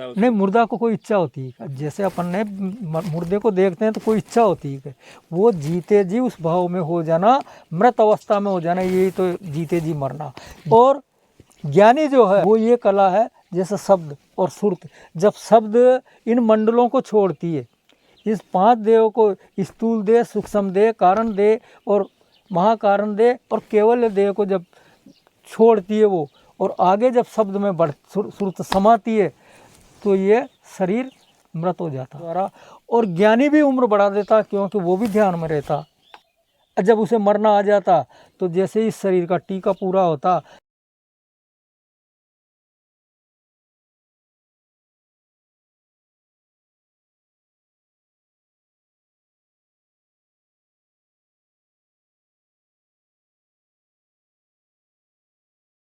नहीं, मुर्दा को कोई इच्छा होती है, जैसे अपन ने मुर्दे को देखते हैं तो कोई इच्छा होती है, वो जीते जी उस भाव में हो जाना, मृत अवस्था में हो जाना, यही तो जीते जी मरना। और ज्ञानी जो है वो ये कला है, जैसे शब्द और सुरत, जब शब्द इन मंडलों को छोड़ती है, इस 5 देव को, स्थूल देह, सूक्ष्म देह, कारण देह और महाकारण देह और केवल देह को जब छोड़ती है वो, और आगे जब शब्द में बढ़ सुरत समाती है, तो ये शरीर मृत हो जाता द्वारा। और ज्ञानी भी उम्र बढ़ा देता, क्योंकि वो भी ध्यान में रहता। जब उसे मरना आ जाता तो जैसे इस शरीर का टीका पूरा होता,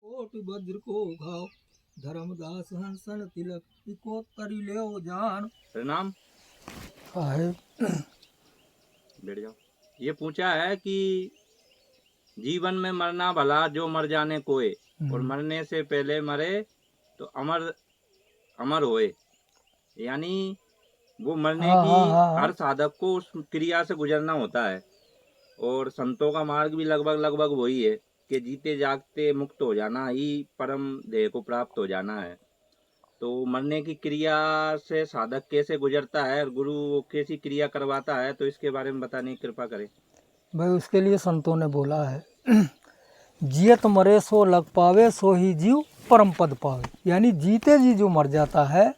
कोटि वज्र को घाव, धर्मदास हंसन तिलक, इको तरी ले जान। प्रणाम। है बैठ जाओ। ये पूछा है कि जीवन में मरना भला, जो मर जाने कोय, और मरने से पहले मरे तो अमर अमर होए। यानी वो मरने की हर साधक को उस क्रिया से गुजरना होता है, और संतों का मार्ग भी लगभग वही है कि जीते जागते मुक्त हो जाना ही परम ध्येय को प्राप्त हो जाना है। तो मरने की क्रिया से साधक कैसे गुजरता है और गुरु कैसी क्रिया करवाता है, तो इसके बारे में बताने की कृपा करें। भाई, उसके लिए संतों ने बोला है, जियत मरे सो लग पावे, सो ही जीव परम पद पावे। यानी जीते जी जो मर जाता है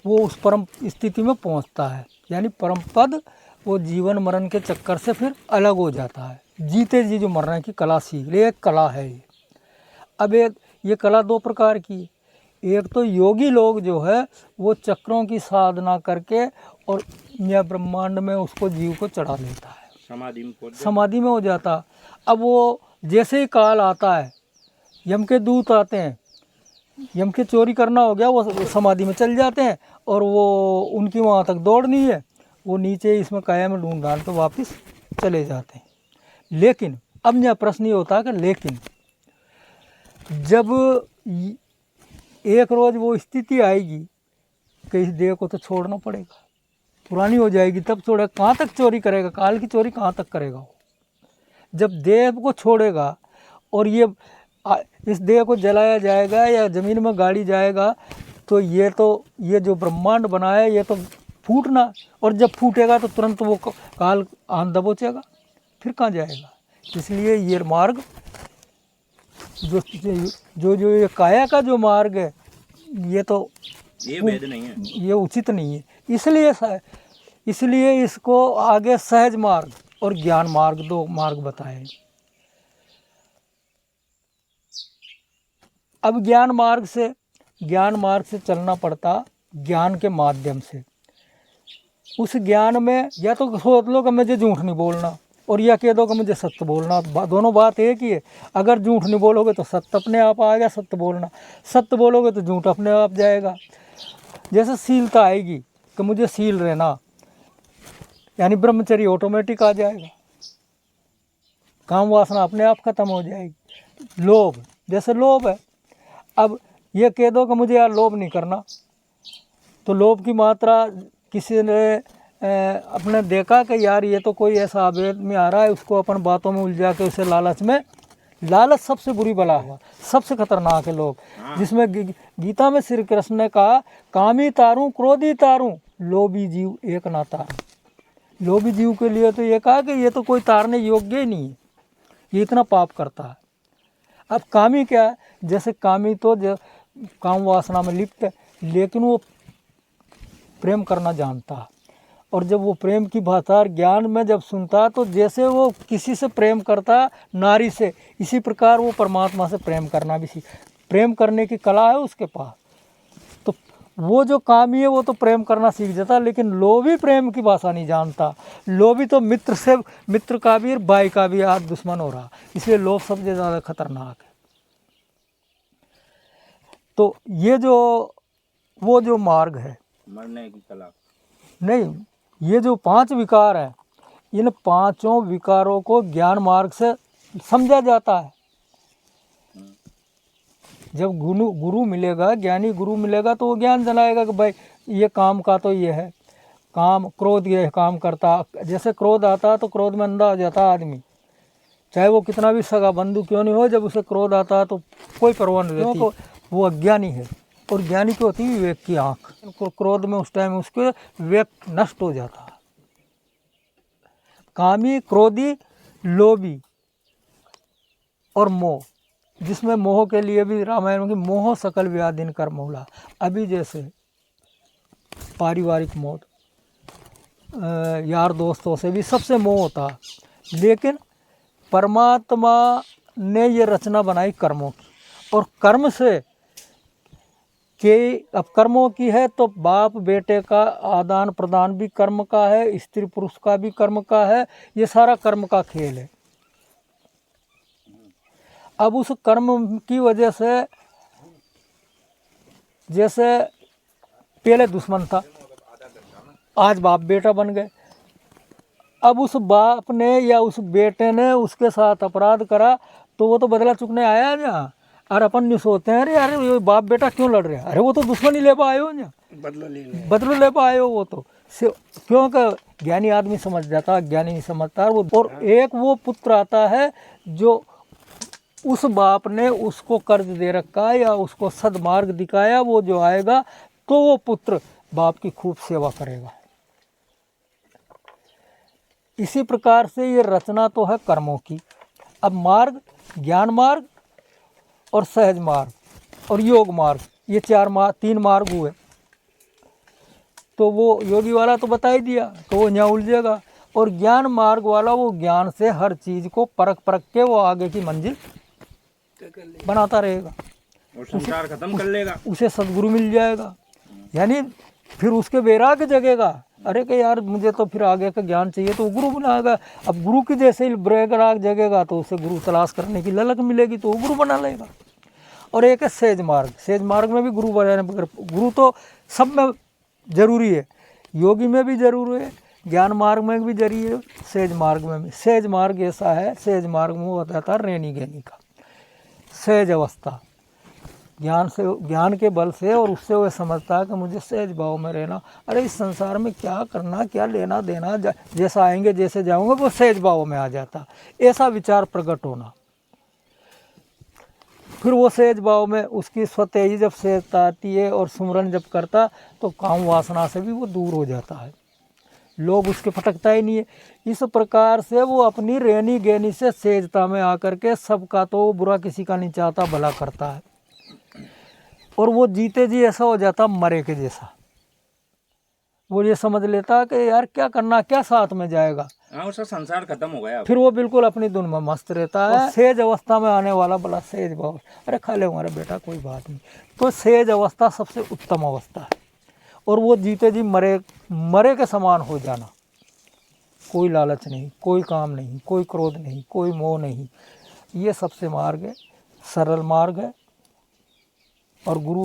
वो उस परम स्थिति में पहुंचता है, यानी परम पद। वो जीवन मरण के चक्कर से फिर अलग हो जाता है, जीते जी जो मरने की कला सीख ले, एक कला है ये। अब ये कला 2 प्रकार की, एक तो योगी लोग जो है वो चक्रों की साधना करके और यह ब्रह्मांड में उसको जीव को चढ़ा लेता है, समाधि में हो जाता। अब वो जैसे ही काल आता है, यम के दूत आते हैं, यम के चोरी करना हो गया, वो समाधि में चल जाते हैं, और वो उनकी वहाँ तक दौड़ नहीं है, वो नीचे इसमें काया में ढूंढ डाल तो वापस चले जाते हैं। लेकिन अब यह प्रश्न ये होता है कि लेकिन जब एक रोज़ वो स्थिति आएगी कि इस देह को तो छोड़ना पड़ेगा, पुरानी हो जाएगी, तब छोड़ेगा, कहाँ तक चोरी करेगा, काल की चोरी कहाँ तक करेगा वो। जब देह को छोड़ेगा और इस देह को जलाया जाएगा या ज़मीन में गाड़ी जाएगा, तो ये जो ब्रह्मांड बना है ये तो फूटना, और जब फूटेगा तो तुरंत वो काल आन दबोचेगा, फिर कहाँ जाएगा। इसलिए ये मार्ग जो ये काया का जो मार्ग है, ये वैध नहीं है, ये उचित नहीं है। इसलिए इसको आगे सहज मार्ग और ज्ञान मार्ग, 2 मार्ग बताए। अब ज्ञान मार्ग से चलना पड़ता, ज्ञान के माध्यम से। उस ज्ञान में या तो सोच लो कि मुझे झूठ नहीं बोलना, और या कह दो कि मुझे सत्य बोलना, दोनों बात एक ही है। अगर झूठ नहीं बोलोगे तो सत्य अपने आप आएगा, सत्य बोलना। सत्य बोलोगे तो झूठ अपने आप जाएगा। जैसे शीलता आएगी कि मुझे शील रहना, यानी ब्रह्मचर्य ऑटोमेटिक आ जाएगा, काम वासना अपने आप खत्म हो जाएगी। लोभ, जैसे लोभ है, अब ये कह दो कि मुझे यार लोभ नहीं करना, तो लोभ की मात्रा किसी ने अपने देखा कि यार ये तो कोई ऐसा आवेद में आ रहा है, उसको अपन बातों में उलझा के उसे लालच सबसे बुरी बला हुआ, सबसे खतरनाक है लोभ। जिसमें गीता में श्री कृष्ण ने कहा, कामी तारूं क्रोधी तारूं, लोभी जीव एक ना तारूं। लोभी जीव के लिए तो ये कहा कि ये तो कोई तारने योग्य ही नहीं है, ये इतना पाप करता है। अब कामी क्या है, जैसे कामी तो काम वासना में लिप्त है, लेकिन वो प्रेम करना जानता है, और जब वो प्रेम की भाषा ज्ञान में जब सुनता, तो जैसे वो किसी से प्रेम करता नारी से, इसी प्रकार वो परमात्मा से प्रेम करना भी प्रेम करने की कला है उसके पास। तो वो जो कामी है वो तो प्रेम करना सीख जाता, लेकिन लोभी प्रेम की भाषा नहीं जानता। लोभी तो मित्र का भी और भाई का भी आज दुश्मन हो रहा, इसलिए लोभ सबसे ज़्यादा खतरनाक है। तो ये वो जो मार्ग है, मरने की कला नहीं, ये जो 5 विकार हैं, इन 5 विकारों को ज्ञान मार्ग से समझा जाता है। जब गुरु मिलेगा, ज्ञानी गुरु मिलेगा तो वो ज्ञान जनाएगा कि भाई ये काम का तो ये है, काम क्रोध ये काम करता। जैसे क्रोध आता तो क्रोध में अंधा हो जाता आदमी, चाहे वो कितना भी सगा बंधु क्यों नहीं हो, जब उसे क्रोध आता है तो कोई परवाह नहीं रहती, वो अज्ञानी है। और ज्ञानी की होती है विवेक की आँख। क्रोध में उस टाइम उसके विवेक नष्ट हो जाता है। कामी, क्रोधी, लोभी और मोह, जिसमें मोह के लिए भी रामायण में मोह सकल व्याधिन कर्मोला। अभी जैसे पारिवारिक मोह, यार दोस्तों से भी सबसे मोह होता, लेकिन परमात्मा ने ये रचना बनाई कर्मों की, और कर्म से कि अब कर्मों की है तो बाप बेटे का आदान प्रदान भी कर्म का है, स्त्री पुरुष का भी कर्म का है, ये सारा कर्म का खेल है। अब उस कर्म की वजह से, जैसे पहले दुश्मन था, आज बाप बेटा बन गए। अब उस बाप ने या उस बेटे ने उसके साथ अपराध करा तो वो तो बदला चुकने आया ना। और अपन नहीं सोचते हैं अरे यार ये बाप बेटा क्यों लड़ रहे हैं, अरे वो तो दुश्मनी ले पाए हो ना, बदला ले पाए हो। वो तो क्योंकि ज्ञानी आदमी समझ जाता, ज्ञानी नहीं समझता। वो और एक वो पुत्र आता है जो उस बाप ने उसको कर्ज दे रखा है या उसको सदमार्ग दिखाया, वो जो आएगा तो वो पुत्र बाप की खूब सेवा करेगा। इसी प्रकार से ये रचना तो है कर्मों की। अब मार्ग, ज्ञान मार्ग और सहज मार्ग और योग मार्ग, ये तीन मार्ग हुए। तो वो योगी वाला तो बता ही दिया, तो वो यहाँ उलझेगा। और ज्ञान मार्ग वाला वो ज्ञान से हर चीज़ को परख के वो आगे की मंजिल बनाता रहेगा और संसार खत्म कर लेगा, उसे सदगुरु मिल जाएगा। यानी फिर उसके वैराग्य जगेगा, अरे कि यार मुझे तो फिर आगे का ज्ञान चाहिए, तो गुरु बनाएगा। अब गुरु की जैसे ही वैराग जगेगा तो उसे गुरु तलाश करने की ललक मिलेगी तो वो गुरु बना लेगा। और एक है सहज मार्ग, सहज मार्ग में भी गुरु बनाने, गुरु तो सब में जरूरी है, योगी में भी जरूरी है, ज्ञान मार्ग में भी जरूरी है, सहज मार्ग में भी। सहज मार्ग ऐसा है, सहज मार्ग में वो बताता है रेनी गेनी का सहज अवस्था, ज्ञान से, ज्ञान के बल से, और उससे वह समझता है कि मुझे सहज भाव में रहना। अरे इस संसार में क्या करना, क्या लेना देना, जैसा आएंगे जैसे जाऊंगे, वो सहज भाव में आ जाता, ऐसा विचार प्रकट होना। फिर वो सहज भाव में उसकी स्वतः ही जब सहजता आती है और सुमरन जब करता तो काम वासना से भी वो दूर हो जाता है, लोभ उसके फटकता ही नहीं है। इस प्रकार से वो अपनी रहनी गहनी से सहजता में आकर के सबका तो बुरा किसी का नहीं चाहता, भला करता है। और वो जीते जी ऐसा हो जाता मरे के जैसा, वो ये समझ लेता कि यार क्या करना, क्या साथ में जाएगा। हाँ, उसका संसार खत्म हो गया। फिर वो बिल्कुल अपनी धुन में मस्त रहता है। सहज अवस्था में आने वाला बड़ा सहज भाव, अरे खा ले हमारा बेटा कोई बात नहीं। तो सहज अवस्था सबसे उत्तम अवस्था है। और वो जीते जी मरे के समान हो जाना, कोई लालच नहीं, कोई काम नहीं, कोई क्रोध नहीं, कोई मोह नहीं, ये सबसे मार्ग है, सरल मार्ग है। और गुरु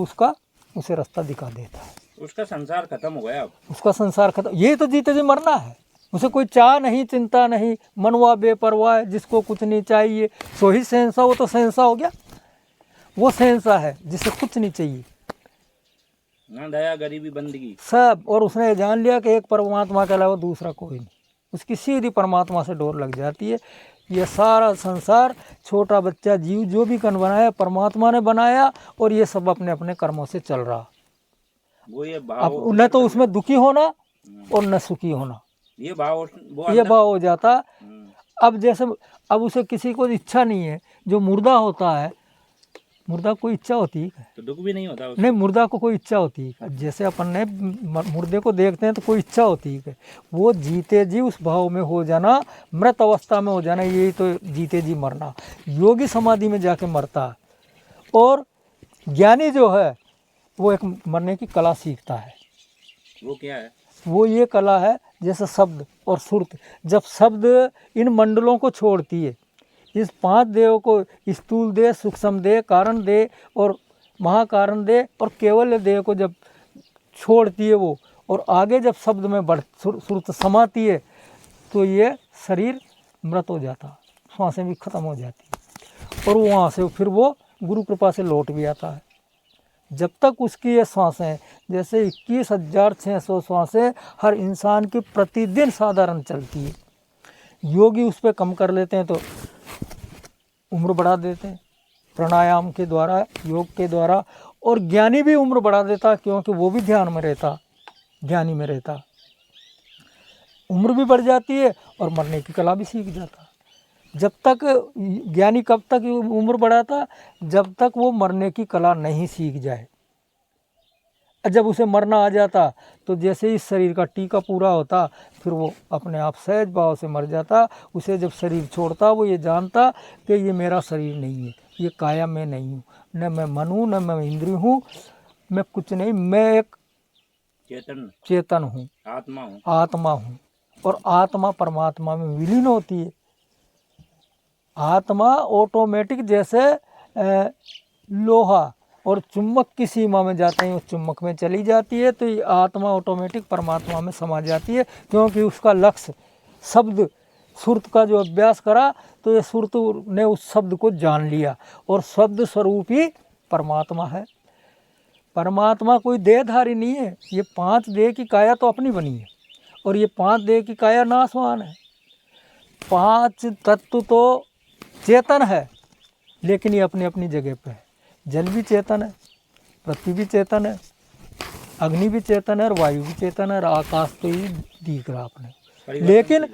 उसे रास्ता दिखा देता है। उसका संसार खत्म हो गया, उसका संसार खत्म। ये तो जीते जी मरना है, उसे कोई चाह नहीं, चिंता नहीं, मनवा बेपरवाह, जिसको कुछ नहीं चाहिए सो ही सहनसा। वो तो सहनसा हो गया, वो सहनसा है जिसे कुछ नहीं चाहिए, ना दया गरीबी बंदगी सब। और उसने ये जान लिया कि एक परमात्मा के अलावा दूसरा कोई नहीं, उसकी सीधी परमात्मा से डोर लग जाती है। ये सारा संसार, छोटा बच्चा जीव जो भी कण बनाया परमात्मा ने बनाया, और ये सब अपने अपने कर्मों से चल रहा। वो ये अब भाव, न तो उसमें दुखी होना और न सुखी होना, ये भाव ये भाव हो जाता। अब जैसे अब उसे किसी को इच्छा नहीं है, जो मुर्दा होता है, मुर्दा को इच्छा होती है तो दुख भी नहीं होता उसको। नहीं, मुर्दा को कोई इच्छा होती है। जैसे अपन ने मुर्दे को देखते हैं तो कोई इच्छा होती है, वो जीते जी उस भाव में हो जाना, मृत अवस्था में हो जाना, यही तो जीते जी मरना। योगी समाधि में जाके मरता है। और ज्ञानी जो है वो एक मरने की कला सीखता है। वो क्या है? वो ये कला है जैसे शब्द और सुरत, जब शब्द इन मंडलों को छोड़ती है, इस 5 देव को, स्थूल देह, सूक्ष्म देह, कारण देह और महाकारण देह और केवल देह को जब छोड़ती है वो, और आगे जब शब्द में सुरत समाती है, तो ये शरीर मृत हो जाता, सांसें भी खत्म हो जाती, और वहाँ से फिर वो गुरु कृपा से लौट भी आता है। जब तक उसकी ये सांसें, जैसे 21,600 सांसें हर इंसान की प्रतिदिन साधारण चलती है। योगी उस पर कम कर लेते हैं तो उम्र बढ़ा देते हैं प्राणायाम के द्वारा, योग के द्वारा। और ज्ञानी भी उम्र बढ़ा देता, क्योंकि वो भी ध्यान में रहता, ज्ञानी में रहता। उम्र भी बढ़ जाती है और मरने की कला भी सीख जाता। जब तक ज्ञानी कब तक उम्र बढ़ाता, जब तक वो मरने की कला नहीं सीख जाए। जब उसे मरना आ जाता तो जैसे ही शरीर का टीका पूरा होता, फिर वो अपने आप सहज भाव से मर जाता। उसे जब शरीर छोड़ता, वो ये जानता कि ये मेरा शरीर नहीं है, ये काया मैं नहीं हूँ, न मैं मन हूँ, न मैं इंद्रिय हूँ, मैं कुछ नहीं, मैं एक चेतन हूँ, आत्मा हूँ। और आत्मा परमात्मा में विलीन होती है। आत्मा ऑटोमेटिक जैसे लोहा और चुंबक की सीमा में जाते हैं, उस चुंबक में चली जाती है, तो ये आत्मा ऑटोमेटिक परमात्मा में समा जाती है। क्योंकि उसका लक्ष्य शब्द सुरत का जो अभ्यास करा, तो ये सुरत ने उस शब्द को जान लिया, और शब्द स्वरूप ही परमात्मा है। परमात्मा कोई देहधारी नहीं है। ये 5 देह की काया तो अपनी बनी है, और ये 5 देह की काया नाशवान है। 5 तत्व तो चेतन है, लेकिन ये अपनी अपनी जगह पे है। जल भी चेतन है, पृथ्वी भी चेतन है, अग्नि भी चेतन है, और वायु भी चेतन है, और आकाश तो ही दिख रहा आपने। लेकिन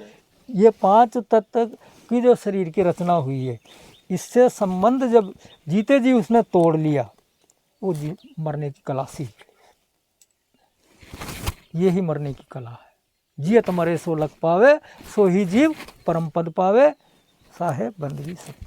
ये 5 तत्व की जो शरीर की रचना हुई है, इससे संबंध जब जीते जी उसने तोड़ लिया, वो मरने की कला सीख ली। ये ही मरने की कला है। जियत मरे सो लग पावे, सो ही जीव परम पद पावे, साहेब बंदगी सत्य।